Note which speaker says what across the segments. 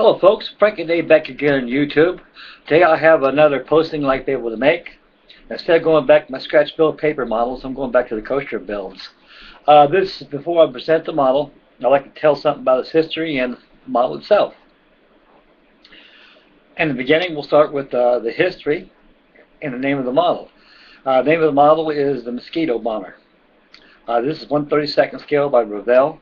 Speaker 1: Hello folks, Frankie Day back again on YouTube. Today I have another posting I'd like to be able to make. Instead of going back to my scratch build paper models, I'm going back to the coaster builds. This is before I present the model. I'd like to tell something about its history and the model itself. In the beginning, we'll start with the history and the name of the model. The name of the model is the Mosquito bomber. This is 1/32nd scale by Revell.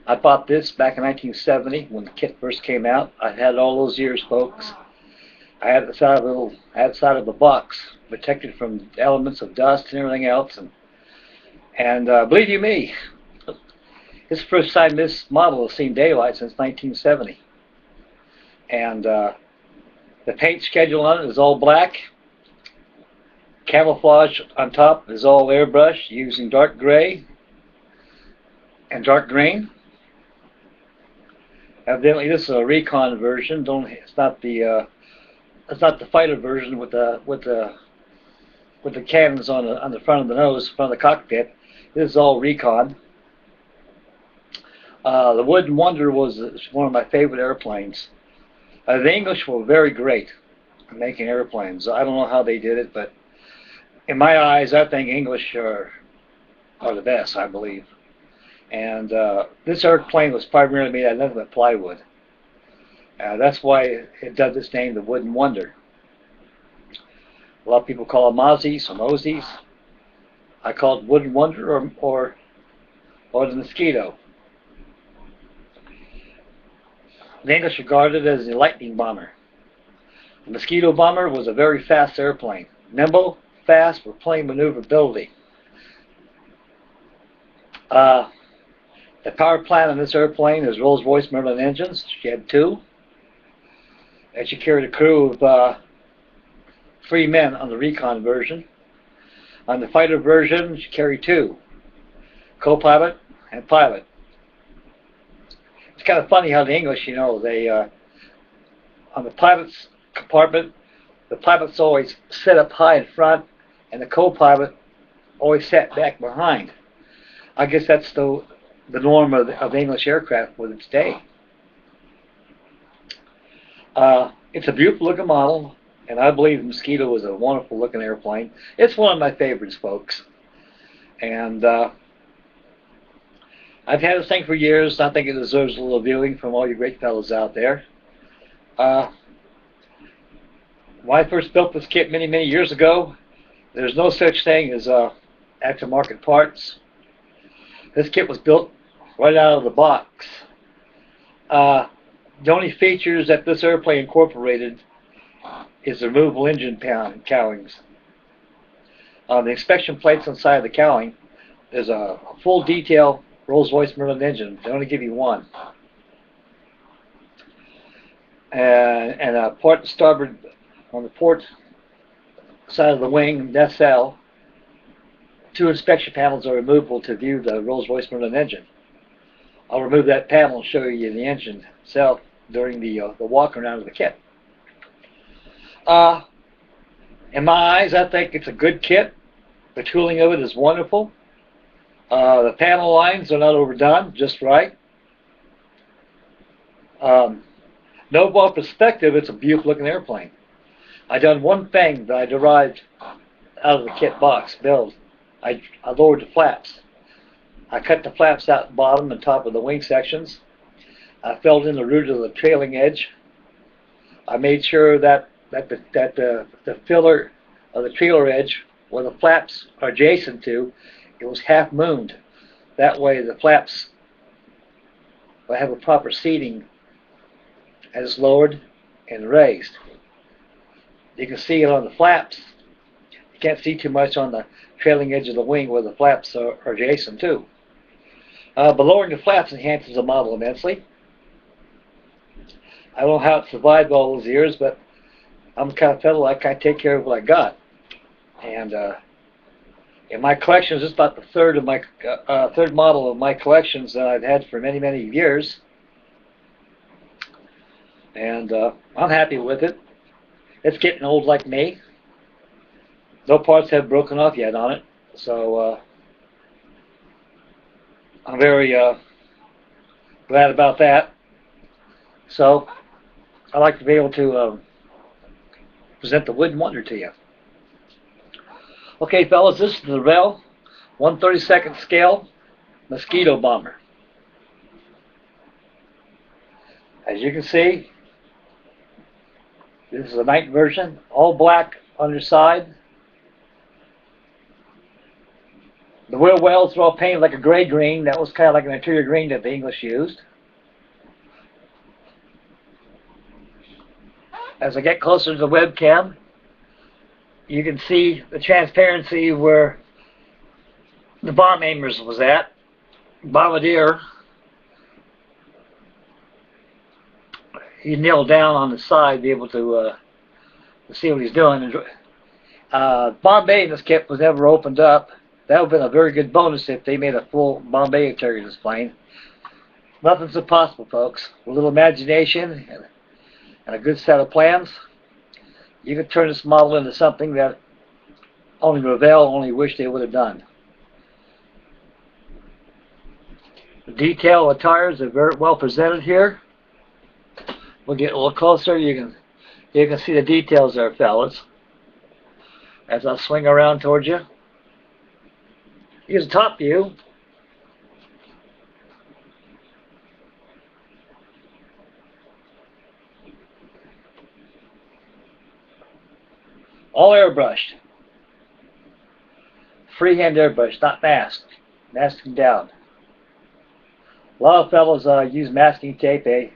Speaker 1: I bought this back in 1970 when the kit first came out. I've had it all those years, folks. I had the side of the box protected from elements of dust and everything else, and believe you me, this is the first time this model has seen daylight since 1970. And the paint schedule on it is all black. Camouflage on top is all airbrush using dark gray and dark green. Evidently, this is a recon version. It's not the fighter version with the cannons on the front of the nose, front of the cockpit. This is all recon. The Wooden Wonder was one of my favorite airplanes. The English were very great at making airplanes. I don't know how they did it, but in my eyes, I think English are the best, I believe. And this airplane was primarily made out of nothing but plywood. That's why it does its name, the Wooden Wonder. A lot of people call it Mozzies or Mosies. I call it Wooden Wonder or the Mosquito. The English regarded it as a lightning bomber. The Mosquito bomber was a very fast airplane. Nimble, fast, with plane maneuverability. The power plant on this airplane is Rolls-Royce Merlin engines. She had two. And she carried a crew of 3 men on the recon version. On the fighter version, she carried 2. Co-pilot and pilot. It's kind of funny how the English, they on the pilot's compartment, the pilot's always set up high in front, and the co-pilot always sat back behind. I guess that's the norm of English aircraft with its day. It's a beautiful looking model, and I believe the Mosquito is a wonderful looking airplane. It's one of my favorites, folks. And I've had this thing for years. I think it deserves a little viewing from all you great fellows out there. When I first built this kit many, many years ago, there's no such thing as aftermarket parts. This kit was built right out of the box. The only features that this airplane incorporated is the removable engine cowlings. On the inspection plates on the side of the cowling, there's a full detail Rolls-Royce Merlin engine. They only give you one. And a port starboard on the port side of the wing nacelle. 2 inspection panels are removable to view the Rolls-Royce Merlin engine. I'll remove that panel and show you the engine itself during the walk around of the kit. In my eyes, I think it's a good kit. The tooling of it is wonderful. The panel lines are not overdone, just right. No ball perspective, it's a beautiful looking airplane. I done one thing that I derived out of the kit box build. I lowered the flaps. I cut the flaps out the bottom and top of the wing sections. I filled in the root of the trailing edge. I made sure that the filler of the trailer edge, where the flaps are adjacent to, it was half mooned. That way the flaps will have a proper seating as lowered and raised. You can see it on the flaps. You can't see too much on the trailing edge of the wing where the flaps are adjacent to. But lowering the flaps enhances the model immensely. I don't know how it survived all those years, but I'm the kind of fellow I can't take care of what I got. And in my collections, it's about the third model of my collections that I've had for many, many years. And I'm happy with it. It's getting old like me. No parts have broken off yet on it, so I'm very glad about that. So I like to be able to present the wooden wonder to you. Okay, fellas, this is the Revell 1/32 scale Mosquito bomber. As you can see, this is a night version, all black underside. The wheel wells are all painted like a gray green. That was kind of like an interior green that the English used. As I get closer to the webcam, you can see the transparency where the bomb aimers was at. Bombardier, he kneeled down on the side to be able to see what he's doing. Bombay in this kit was never opened up. That would have been a very good bonus if they made a full Bombay interior to this plane. Nothing's impossible, folks. With a little imagination and a good set of plans, you can turn this model into something that only Revell only wished they would have done. The detail of the tires are very well presented here. We'll get a little closer. You can see the details there, fellas. As I swing around towards you. Here's the top view. All airbrushed. Freehand airbrush, not masked. Masking down. A lot of fellows use masking tape. They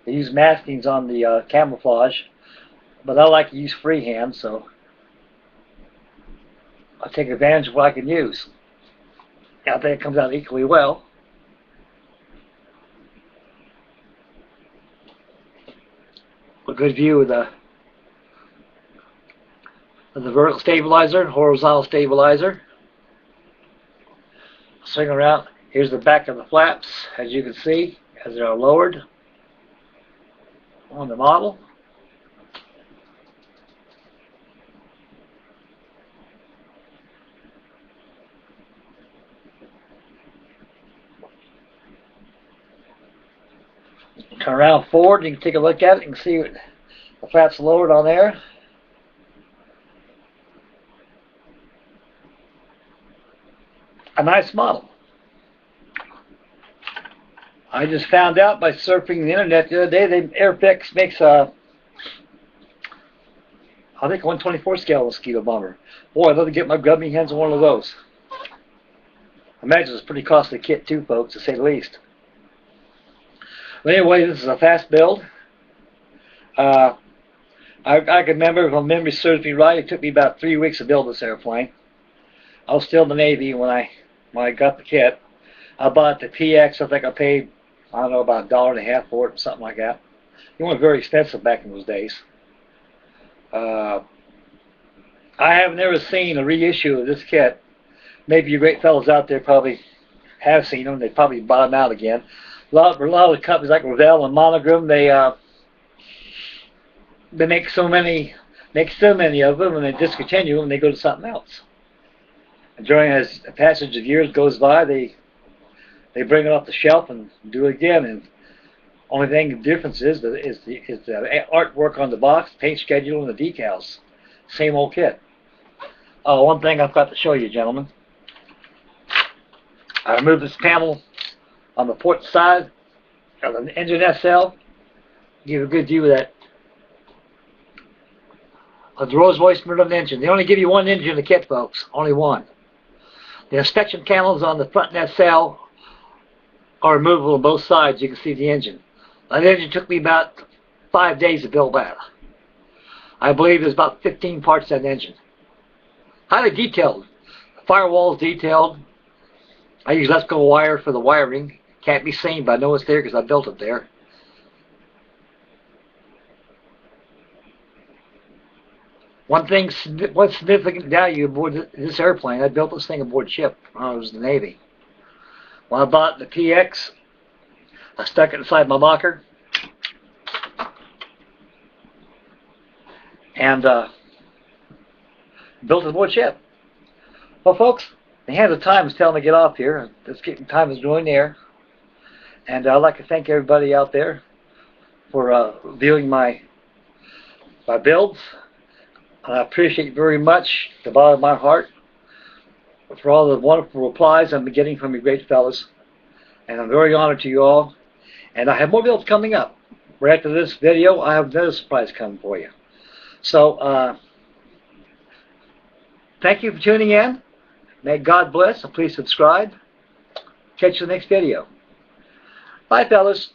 Speaker 1: use maskings on the camouflage, but I like to use freehand, so I'll take advantage of what I can use. I think it comes out equally well. A good view of the vertical stabilizer and horizontal stabilizer. Swing around. Here's the back of the flaps, as you can see, as they are lowered on the model. Turn around forward, you can take a look at it, you can see the flaps lowered on there. A nice model. I just found out by surfing the internet the other day that Airfix makes a, I think, 1/24 scale Mosquito bomber. Boy, I'd love to get my grubby hands on one of those. I imagine it's a pretty costly kit too, folks, to say the least. But anyway, this is a fast build. I can remember, if my memory serves me right, it took me about 3 weeks to build this airplane. I was still in the Navy when I got the kit. I bought the PX. I think I paid, I don't know, about $1.50 for it, something like that. It wasn't very expensive back in those days. I have never seen a reissue of this kit. Maybe you great fellows out there probably have seen them. They probably bought them out again. A lot of the companies like Revell and Monogram, they make so many of them, and they discontinue them, and they go to something else. And during as the passage of years goes by, they bring it off the shelf and do it again. And only thing the difference is the artwork on the box, paint schedule, and the decals. Same old kit. Oh, one thing I've got to show you, gentlemen. I removed this panel on the port side of the engine SL. Give you a good view of that. Of the Rolls-Royce Merlin engine. They only give you one engine in the kit, folks. Only one. The inspection panels on the front SL are removable on both sides. You can see the engine. That engine took me about 5 days to build that. I believe there's about 15 parts to that engine. Highly detailed. The firewall is detailed. I use electrical wire for the wiring. Can't be seen, but I know it's there because I built it there. One significant value aboard this airplane, I built this thing aboard ship when I was in the Navy. When I bought the PX, I stuck it inside my locker. And built it aboard ship. Well, folks, the hand of time is telling me to get off here. Time is drawing near. And I'd like to thank everybody out there for viewing my builds. And I appreciate you very much, the bottom of my heart, for all the wonderful replies I'm getting from you great fellas. And I'm very honored to you all. And I have more builds coming up. Right after this video, I have another surprise coming for you. So, thank you for tuning in. May God bless, and please subscribe. Catch you in the next video. Bye, fellas.